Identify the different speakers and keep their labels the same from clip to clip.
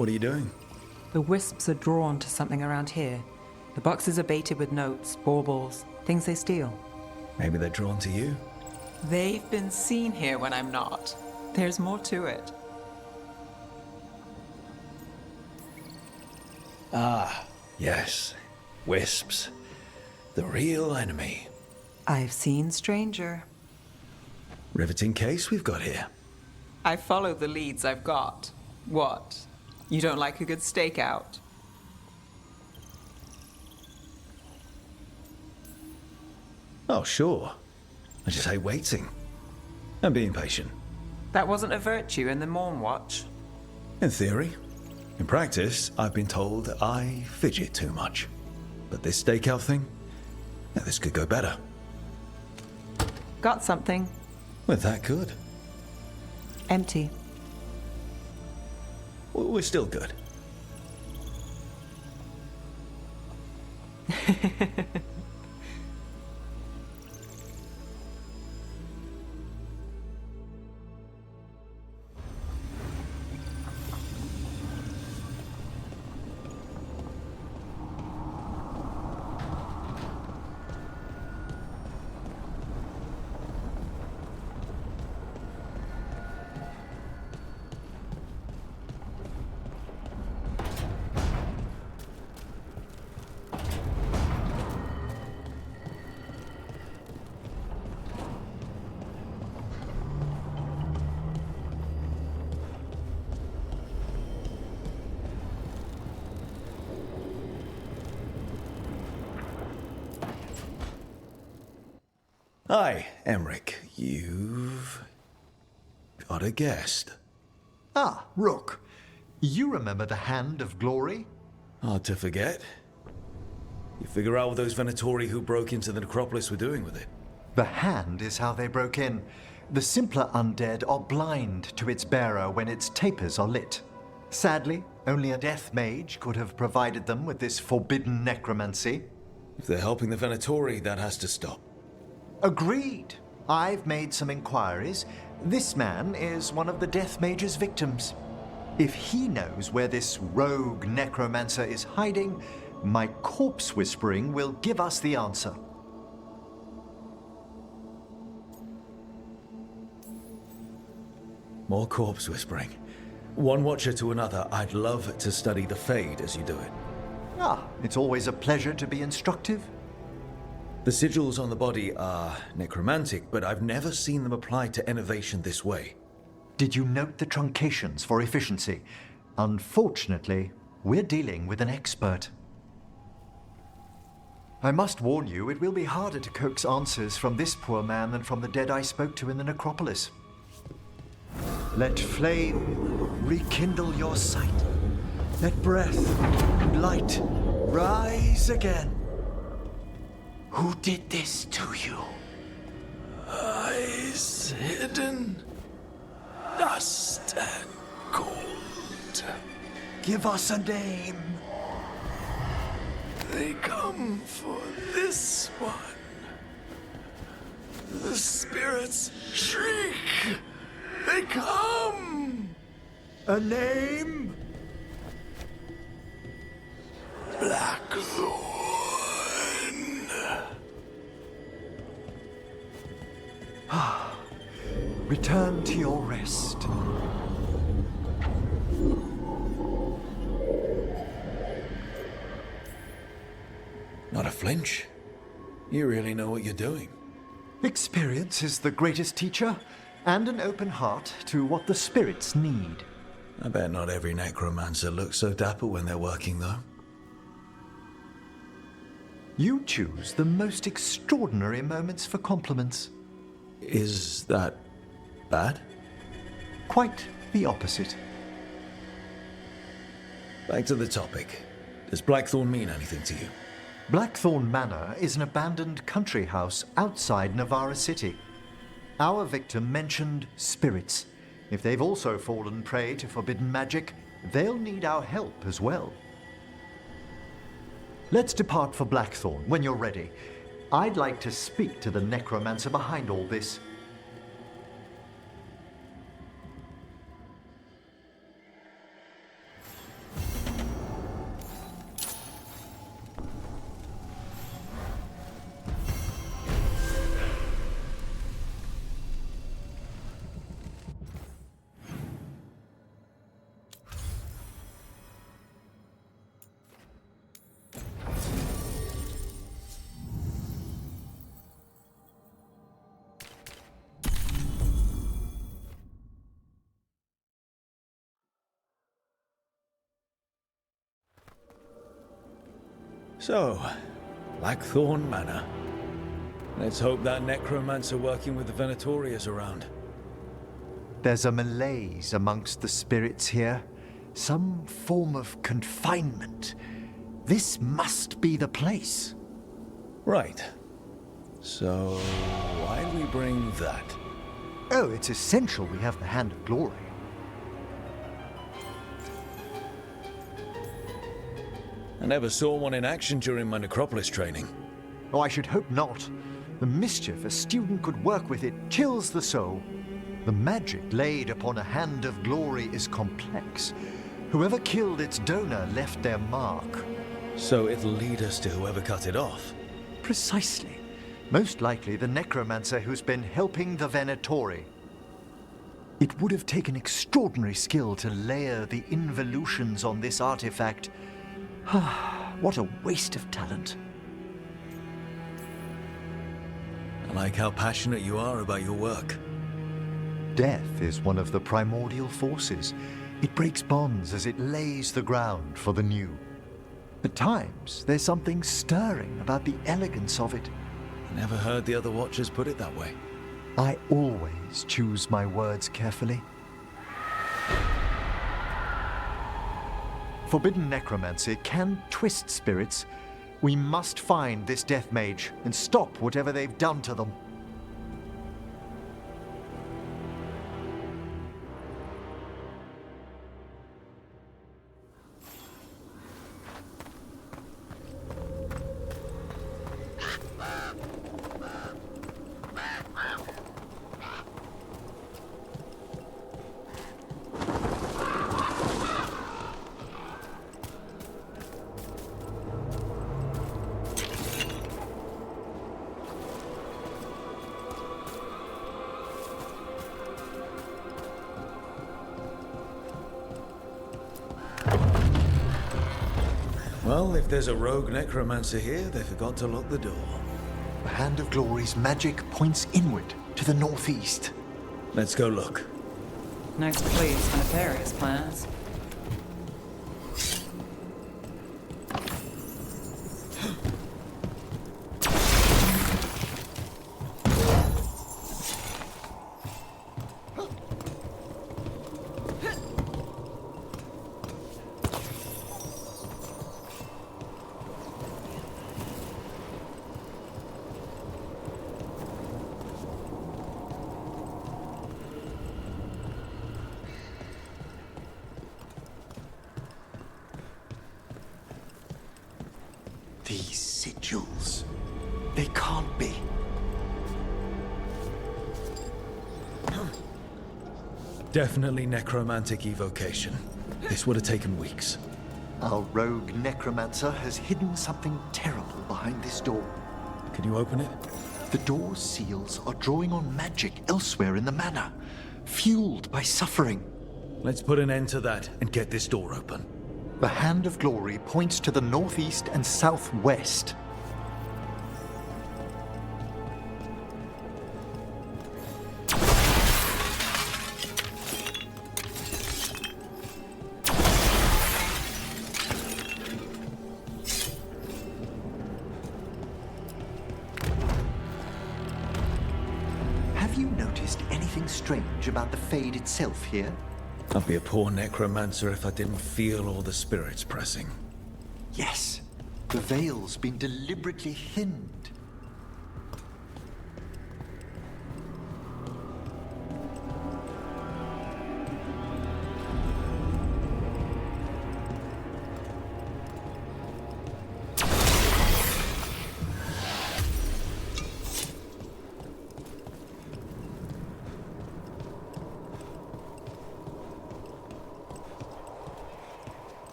Speaker 1: What are you doing?
Speaker 2: The wisps are drawn to something around here. The boxes are baited with notes, baubles, things they steal.
Speaker 1: Maybe they're drawn to you?
Speaker 2: They've been seen here when I'm not. There's more to it.
Speaker 1: Ah, yes. Wisps. The real enemy.
Speaker 2: I've seen stranger.
Speaker 1: Riveting case we've got here.
Speaker 2: I follow the leads I've got. What? You don't like a good stakeout?
Speaker 1: Oh, sure. I just hate waiting. And being patient.
Speaker 2: That wasn't a virtue in the Moon Watch.
Speaker 1: In theory. In practice, I've been told I fidget too much. But this stakeout thing? Yeah, this could go better.
Speaker 2: Got something.
Speaker 1: We're that good.
Speaker 2: Empty.
Speaker 1: We're still good. Hi, Emric. You've got a guest.
Speaker 3: Ah, Rook. You remember the Hand of Glory?
Speaker 1: Hard to forget. You figure out what those Venatori who broke into the necropolis were doing with it?
Speaker 3: The Hand is how they broke in. The simpler undead are blind to its bearer when its tapers are lit. Sadly, only a death mage could have provided them with this forbidden necromancy.
Speaker 1: If they're helping the Venatori, that has to stop.
Speaker 3: Agreed. I've made some inquiries. This man is one of the Death Mage's victims. If he knows where this rogue necromancer is hiding, my corpse whispering will give us the answer.
Speaker 1: More corpse whispering. One watcher to another, I'd love to study the Fade as you do it.
Speaker 3: Ah, it's always a pleasure to be instructive.
Speaker 1: The sigils on the body are necromantic, but I've never seen them applied to innovation this way.
Speaker 3: Did you note the truncations for efficiency? Unfortunately, we're dealing with an expert. I must warn you, it will be harder to coax answers from this poor man than from the dead I spoke to in the necropolis. Let flame rekindle your sight. Let breath and light rise again. Who did this to you?
Speaker 1: Eyes hidden, dust and cold.
Speaker 3: Give us a name.
Speaker 1: They come for this one. The spirits shriek. They come.
Speaker 3: A name?
Speaker 1: Blackthorn.
Speaker 3: Return to your rest.
Speaker 1: Not a flinch. You really know what you're doing.
Speaker 3: Experience is the greatest teacher, and an open heart to what the spirits need.
Speaker 1: I bet not every necromancer looks so dapper when they're working, though.
Speaker 3: You choose the most extraordinary moments for compliments.
Speaker 1: Is that bad?
Speaker 3: Quite the opposite.
Speaker 1: Back to the topic. Does Blackthorn mean anything to you?
Speaker 3: Blackthorn Manor is an abandoned country house outside Navarra City. Our victim mentioned spirits. If they've also fallen prey to forbidden magic, they'll need our help as well. Let's depart for Blackthorn when you're ready. I'd like to speak to the necromancer behind all this.
Speaker 1: So, Blackthorn Manor. Let's hope that necromancer working with the Venatori is around.
Speaker 3: There's a malaise amongst the spirits here. Some form of confinement. This must be the place.
Speaker 1: Right. So, why do we bring that?
Speaker 3: Oh, it's essential we have the Hand of Glory.
Speaker 1: I never saw one in action during my Necropolis training.
Speaker 3: Oh, I should hope not. The mischief a student could work with it chills the soul. The magic laid upon a Hand of Glory is complex. Whoever killed its donor left their mark.
Speaker 1: So it'll lead us to whoever cut it off.
Speaker 3: Precisely. Most likely the necromancer who's been helping the Venatori. It would have taken extraordinary skill to layer the involutions on this artifact. What a waste of talent.
Speaker 1: I like how passionate you are about your work.
Speaker 3: Death is one of the primordial forces. It breaks bonds as it lays the ground for the new. At times, there's something stirring about the elegance of it.
Speaker 1: I never heard the other Watchers put it that way.
Speaker 3: I always choose my words carefully. Forbidden necromancy can twist spirits. We must find this death mage and stop whatever they've done to them.
Speaker 1: Well, if there's a rogue necromancer here, they forgot to lock the door.
Speaker 3: The Hand of Glory's magic points inward to the northeast.
Speaker 1: Let's go look.
Speaker 2: Nice place for nefarious plans.
Speaker 3: These sigils. They can't be.
Speaker 1: Definitely necromantic evocation. This would have taken weeks.
Speaker 3: Our rogue necromancer has hidden something terrible behind this door.
Speaker 1: Can you open it?
Speaker 3: The door's seals are drawing on magic elsewhere in the manor, fueled by suffering.
Speaker 1: Let's put an end to that and get this door open.
Speaker 3: The Hand of Glory points to the northeast and southwest. Have you noticed anything strange about the Fade itself here?
Speaker 1: I'd be a poor necromancer if I didn't feel all the spirits pressing.
Speaker 3: Yes, the veil's been deliberately thinned.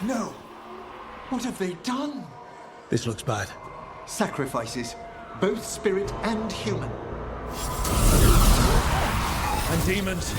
Speaker 3: No! What have they done?
Speaker 1: This looks bad.
Speaker 3: Sacrifices, both spirit and human.
Speaker 1: And demons.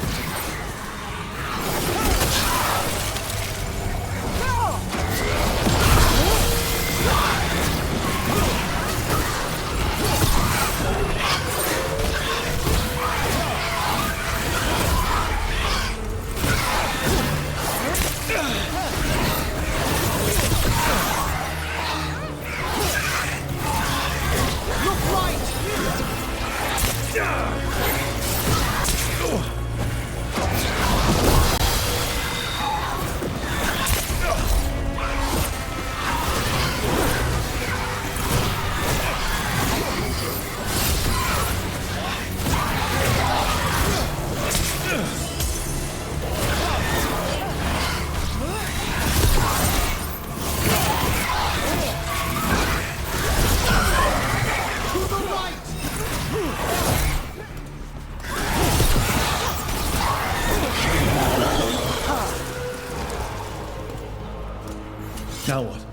Speaker 1: Now what?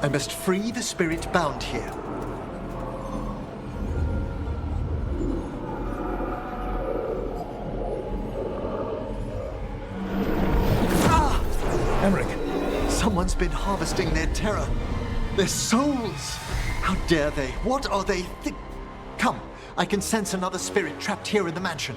Speaker 3: I must free the spirit bound here.
Speaker 1: Emmerich!
Speaker 3: Someone's been harvesting their terror. Their souls! How dare they? What are they Come, I can sense another spirit trapped here in the mansion.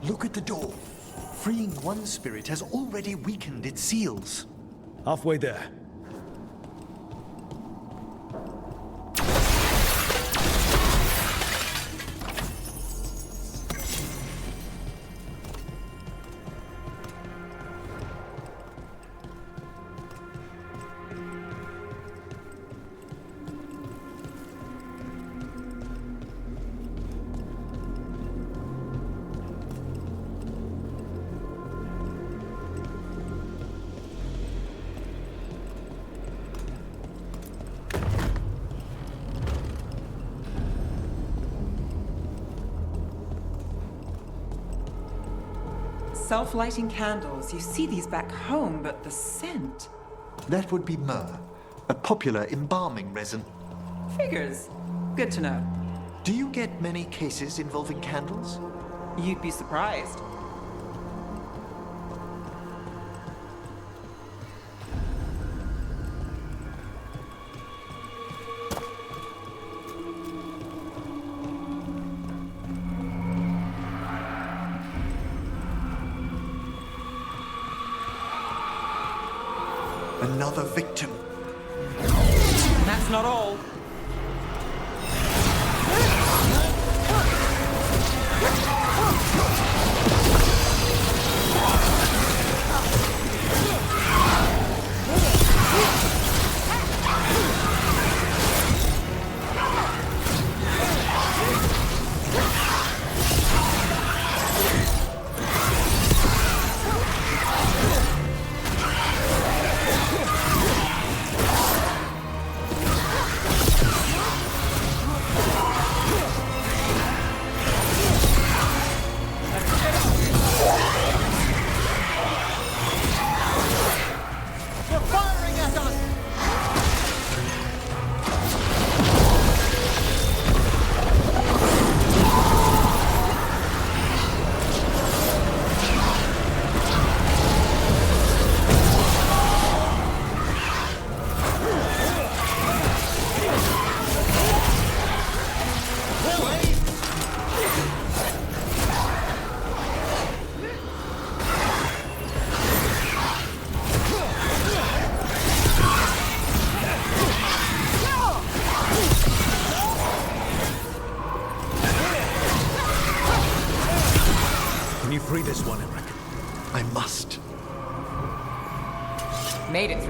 Speaker 3: Look at the door. Freeing one spirit has already weakened its seals.
Speaker 1: Halfway there.
Speaker 2: Self-lighting candles. You see these back home, but the scent.
Speaker 3: That would be myrrh, a popular embalming resin.
Speaker 2: Figures. Good to know.
Speaker 3: Do you get many cases involving candles?
Speaker 2: You'd be surprised.
Speaker 3: Another victim.
Speaker 2: And that's not all.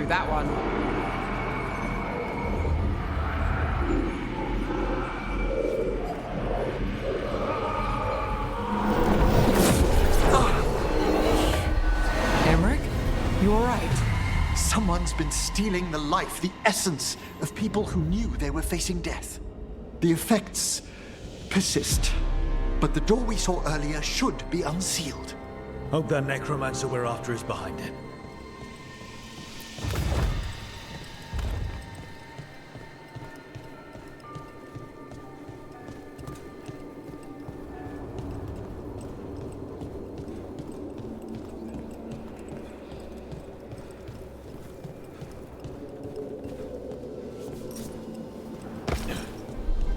Speaker 2: through that one. Emmerich, you all right?
Speaker 3: Someone's been stealing the life, the essence of people who knew they were facing death. The effects persist, but the door we saw earlier should be unsealed.
Speaker 1: Hope that necromancer we're after is behind it.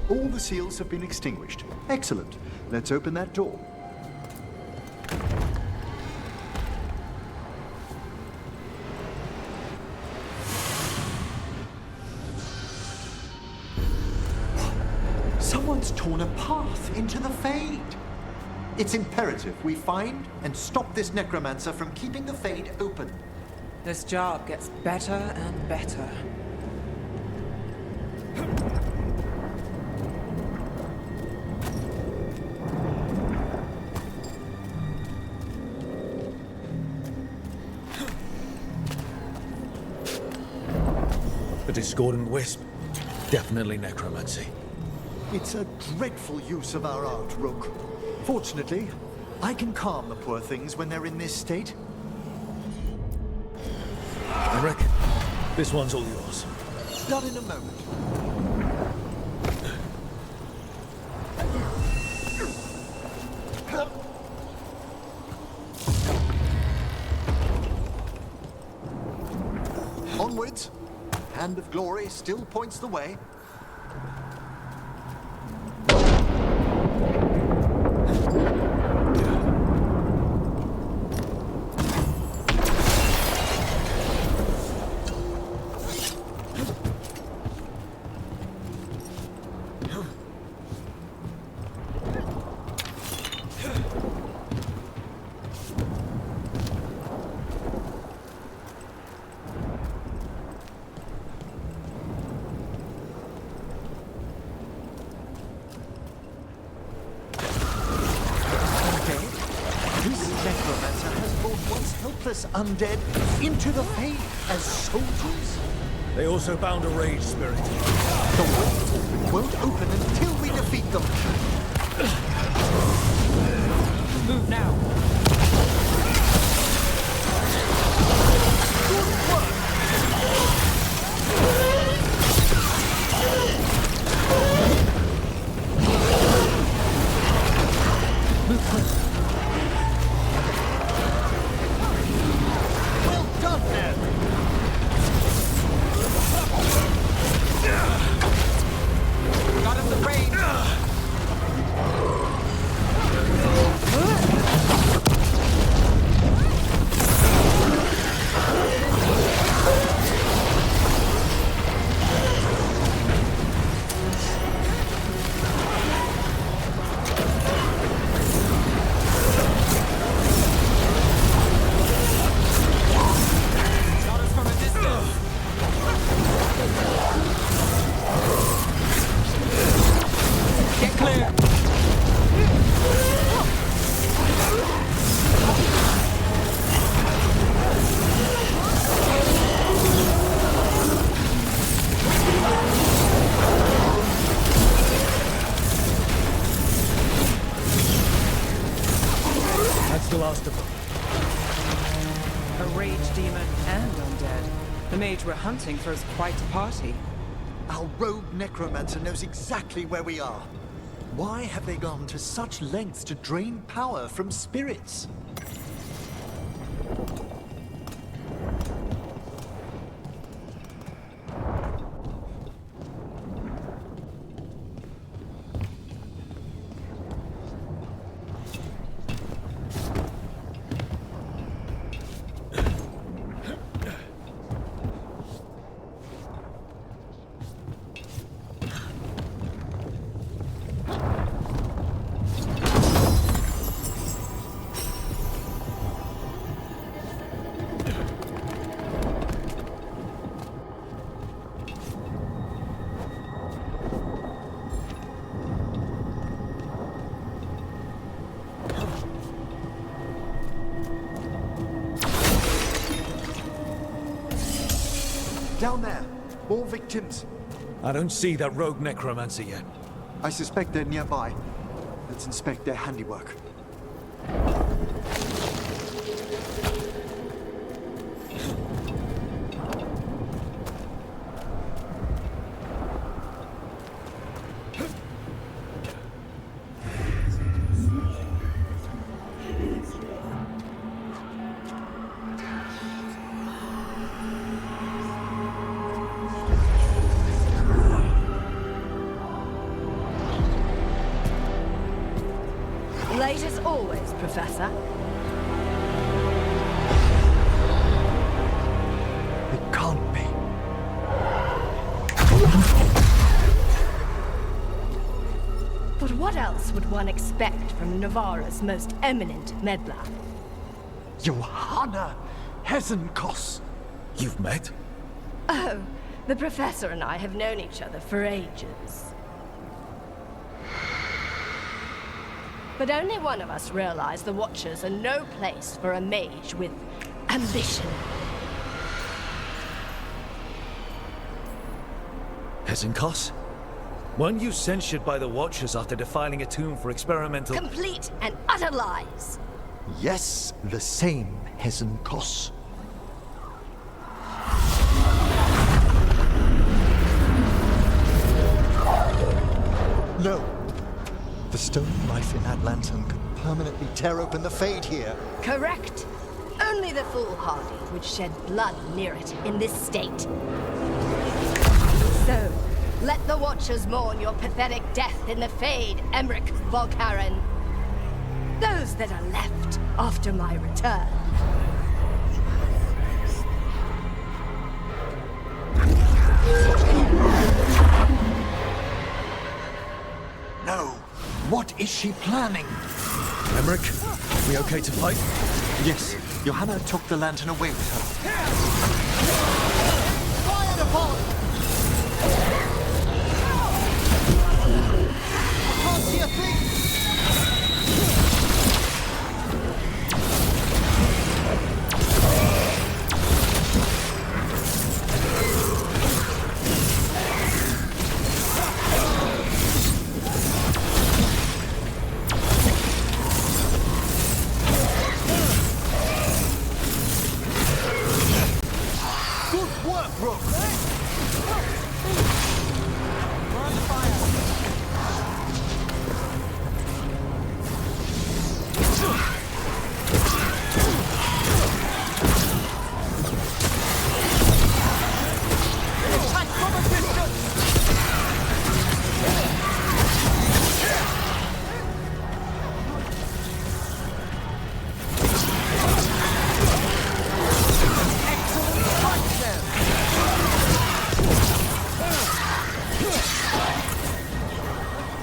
Speaker 3: All the seals have been extinguished. Excellent. Let's open that door. Someone's torn a path into the Fade. It's imperative we find and stop this necromancer from keeping the Fade open.
Speaker 2: This job gets better and better.
Speaker 1: A discordant wisp. Definitely necromancy.
Speaker 3: It's a dreadful use of our art, Rook. Fortunately, I can calm the poor things when they're in this state.
Speaker 1: Eric, this one's all yours.
Speaker 3: Done in a moment. Onwards. Hand of Glory still points the way. Undead into the Fade as soldiers.
Speaker 1: They also bound a rage spirit.
Speaker 3: The wall won't open until we defeat them.
Speaker 2: Move now.
Speaker 3: Good work.
Speaker 2: Move quick. Got him the brain.
Speaker 1: The last of them.
Speaker 2: A rage demon and undead. The mage we're hunting throws quite a party.
Speaker 3: Our rogue necromancer knows exactly where we are. Why have they gone to such lengths to drain power from spirits? Down there! More victims!
Speaker 1: I don't see that rogue necromancer yet.
Speaker 3: I suspect they're nearby. Let's inspect their handiwork.
Speaker 4: Late as always, Professor.
Speaker 3: It can't be.
Speaker 4: But what else would one expect from Navarra's most eminent meddler?
Speaker 3: Johanna Hesenkos!
Speaker 1: You've met?
Speaker 4: Oh, the Professor and I have known each other for ages. But only one of us realized the Watchers are no place for a mage with ambition.
Speaker 1: Hesenkos? Weren't you censured by the Watchers after defiling a tomb for experimental—
Speaker 4: Complete and utter lies.
Speaker 3: Yes, the same Hesenkos. No. The stone knife in that lantern could permanently tear open the Fade here.
Speaker 4: Correct. Only the foolhardy would shed blood near it in this state. So, let the Watchers mourn your pathetic death in the Fade, Emric Volkaren. Those that are left after my return.
Speaker 3: No. What is she planning?
Speaker 1: Emmerich, we okay to fight?
Speaker 3: Yes, Johanna took the lantern away with her.
Speaker 5: Fire the pod! I can't see a thing!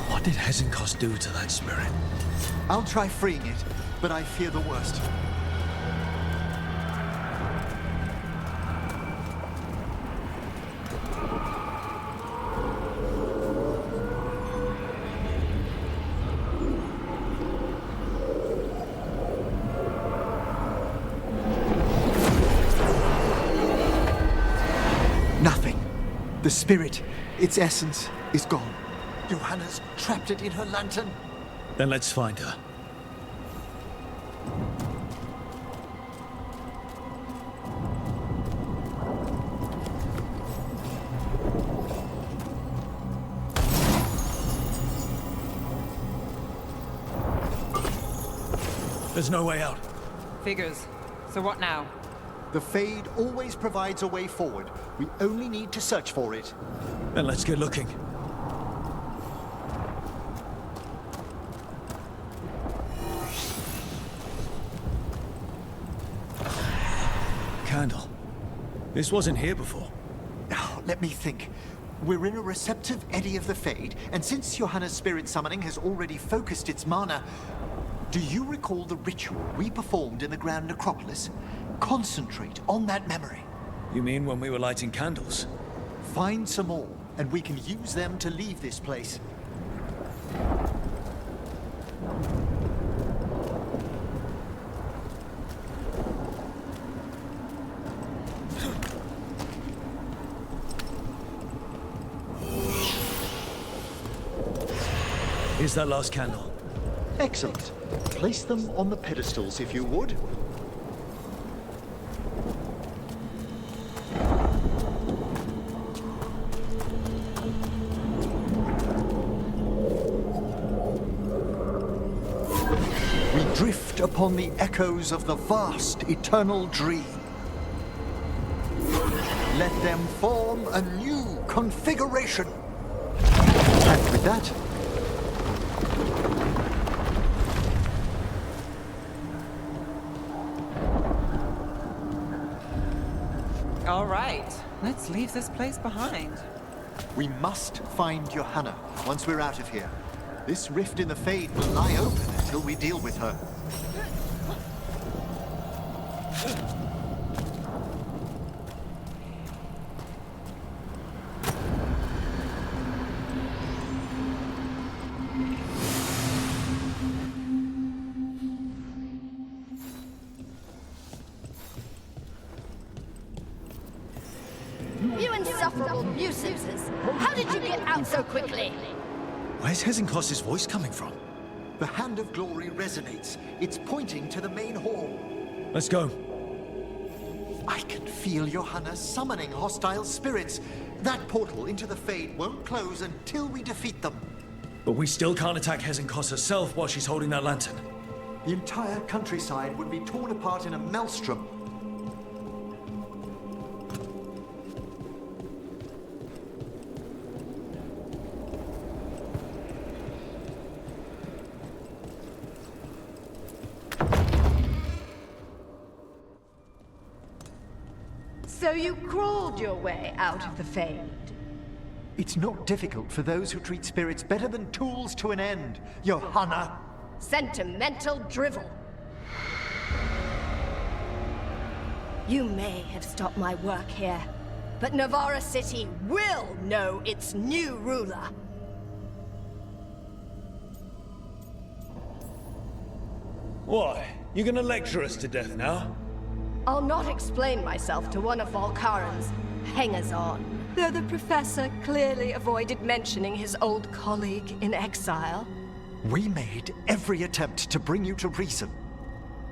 Speaker 1: What did Hesenkos do to that spirit?
Speaker 3: I'll try freeing it, but I fear the worst. Nothing. The spirit, its essence, is gone. Johanna's trapped it in her lantern.
Speaker 1: Then let's find her. There's no way out.
Speaker 2: Figures. So what now?
Speaker 3: The Fade always provides a way forward. We only need to search for it.
Speaker 1: Then let's get looking. Candle. This wasn't here before.
Speaker 3: Now, let me think. We're in a receptive eddy of the Fade, and since Johanna's spirit summoning has already focused its mana, do you recall the ritual we performed in the Grand Necropolis? Concentrate on that memory.
Speaker 1: You mean when we were lighting candles?
Speaker 3: Find some more, and we can use them to leave this place.
Speaker 1: Here's that last candle.
Speaker 3: Excellent. Place them on the pedestals, if you would. We drift upon the echoes of the vast, eternal dream. Let them form a new configuration. And with that,
Speaker 2: All right, let's leave this place behind.
Speaker 3: we must find Johanna once we're out of here. This rift in the Fade will lie open until we deal with her.
Speaker 4: You insufferable nuisances! How did you get out so quickly?
Speaker 1: Where's Hezekiah's voice coming from?
Speaker 3: The Hand of Glory resonates. It's pointing to the main hall.
Speaker 1: Let's go.
Speaker 3: I can feel Johanna summoning hostile spirits. That portal into the Fade won't close until we defeat them.
Speaker 1: But we still can't attack Hezekiah herself while she's holding that lantern.
Speaker 3: The entire countryside would be torn apart in a maelstrom.
Speaker 4: So you crawled your way out of the Fade.
Speaker 3: It's not difficult for those who treat spirits better than tools to an end, Johanna.
Speaker 4: Sentimental drivel. You may have stopped my work here, but Navarra City will know its new ruler.
Speaker 1: Why? You gonna lecture us to death now?
Speaker 4: I'll not explain myself to one of Volkaran's hangers-on, though the professor clearly avoided mentioning his old colleague in exile.
Speaker 3: We made every attempt to bring you to reason.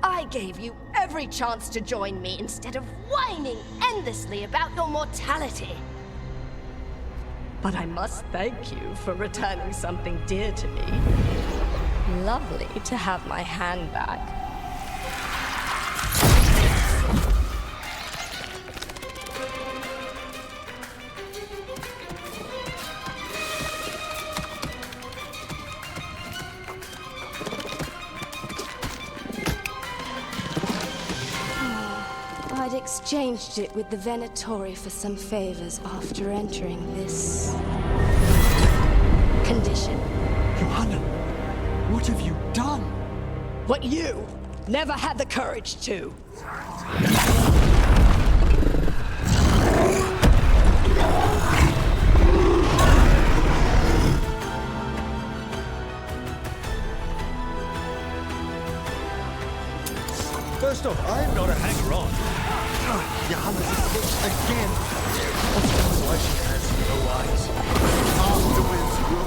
Speaker 4: I gave you every chance to join me instead of whining endlessly about your mortality. But I must thank you for returning something dear to me. Lovely to have my hand back. I'd exchanged it with the Venatori for some favors after entering this condition.
Speaker 3: Johanna, what have you done?
Speaker 4: What you never had the courage to.
Speaker 1: First off, I'm not a hanger-on.
Speaker 3: Johanna's escaped again.
Speaker 1: That's why she has no eyes.
Speaker 3: Afterwards, we'll...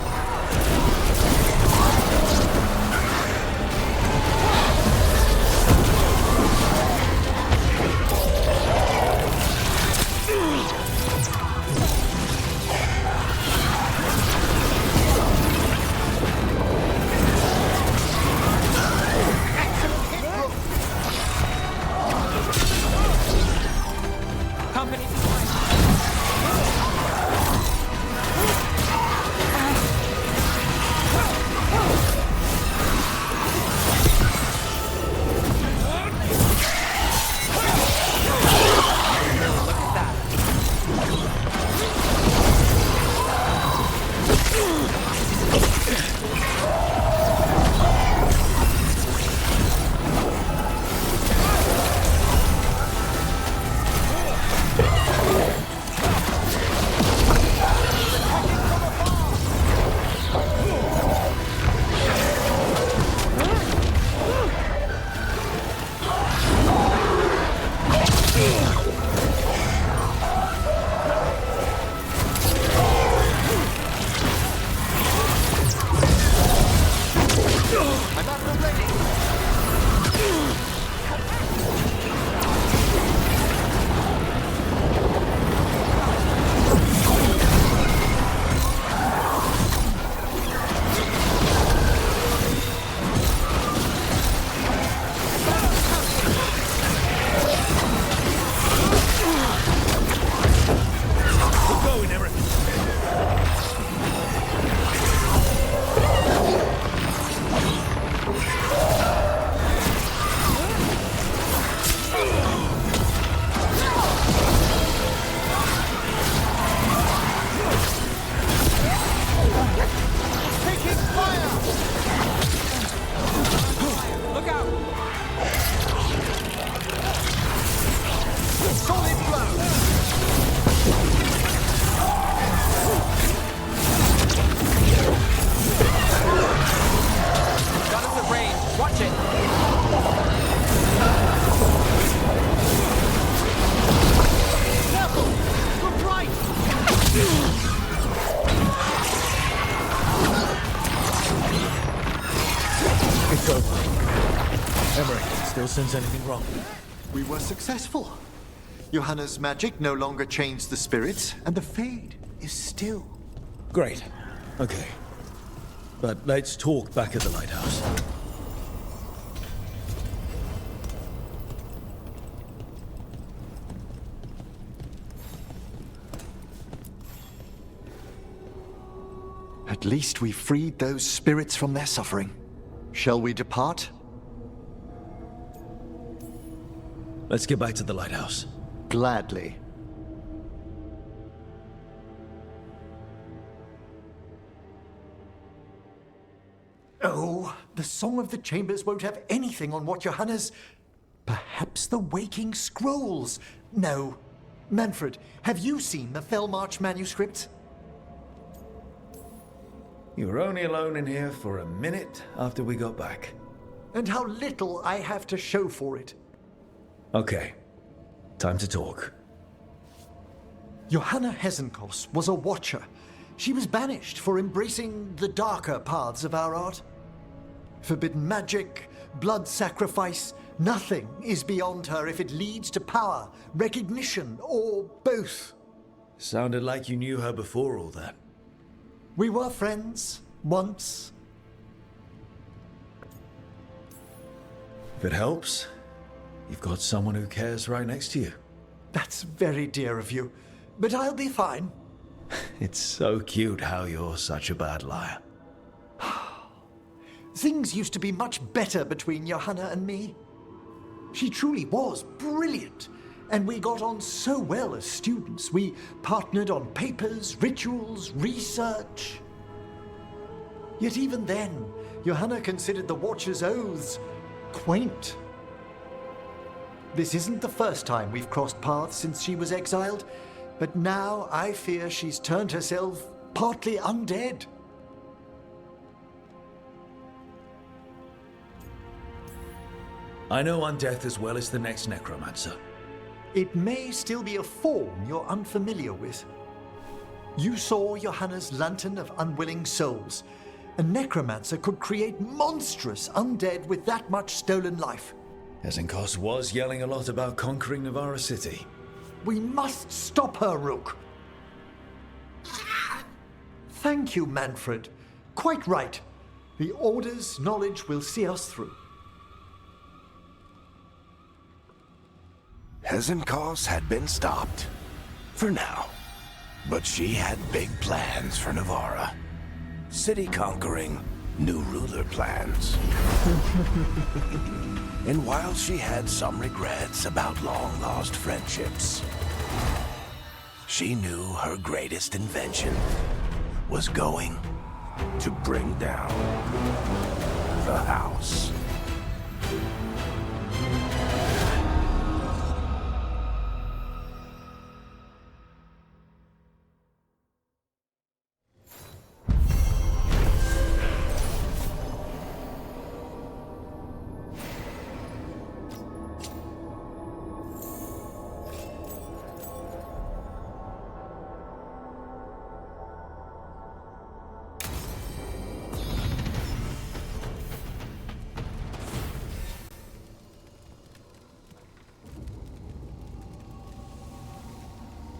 Speaker 6: still sense anything wrong.
Speaker 3: We were successful. Johanna's magic no longer changed the spirits, and the Fade is still.
Speaker 1: Great. Okay. But let's talk back at the lighthouse.
Speaker 3: At least we freed those spirits from their suffering. Shall we depart?
Speaker 1: Let's get back to the lighthouse.
Speaker 3: Gladly. Oh, the Song of the Chambers won't have anything on what Johanna's... Perhaps the Waking Scrolls? No. Manfred, have you seen the Fellmarch manuscripts?
Speaker 1: You were only alone in here for a minute after we got back.
Speaker 3: And how little I have to show for it.
Speaker 1: Okay. Time to talk.
Speaker 3: Johanna Hesenkos was a watcher. She was banished for embracing the darker paths of our art. Forbidden magic, blood sacrifice, nothing is beyond her if it leads to power, recognition, or both.
Speaker 1: Sounded like you knew her before all that.
Speaker 3: We were friends, once.
Speaker 1: If it helps, you've got someone who cares right next to you.
Speaker 3: That's very dear of you, but I'll be fine.
Speaker 1: It's so cute how you're such a bad liar.
Speaker 3: Things used to be much better between Johanna and me. She truly was brilliant, and we got on so well as students. We partnered on papers, rituals, research. Yet even then, Johanna considered the Watcher's oaths quaint. This isn't the first time we've crossed paths since she was exiled, but now I fear she's turned herself partly undead.
Speaker 1: I know undeath as well as the next necromancer.
Speaker 3: It may still be a form you're unfamiliar with. You saw Johanna's Lantern of Unwilling Souls. A necromancer could create monstrous undead with that much stolen life.
Speaker 1: Hesenkos was yelling a lot about conquering Navarra City.
Speaker 3: We must stop her, Rook. Thank you, Manfred. Quite right. The Order's knowledge will see us through.
Speaker 7: Hesenkos had been stopped. For now. But she had big plans for Navarra. City conquering, new ruler plans. And while she had some regrets about long-lost friendships, she knew her greatest invention was going to bring down the house.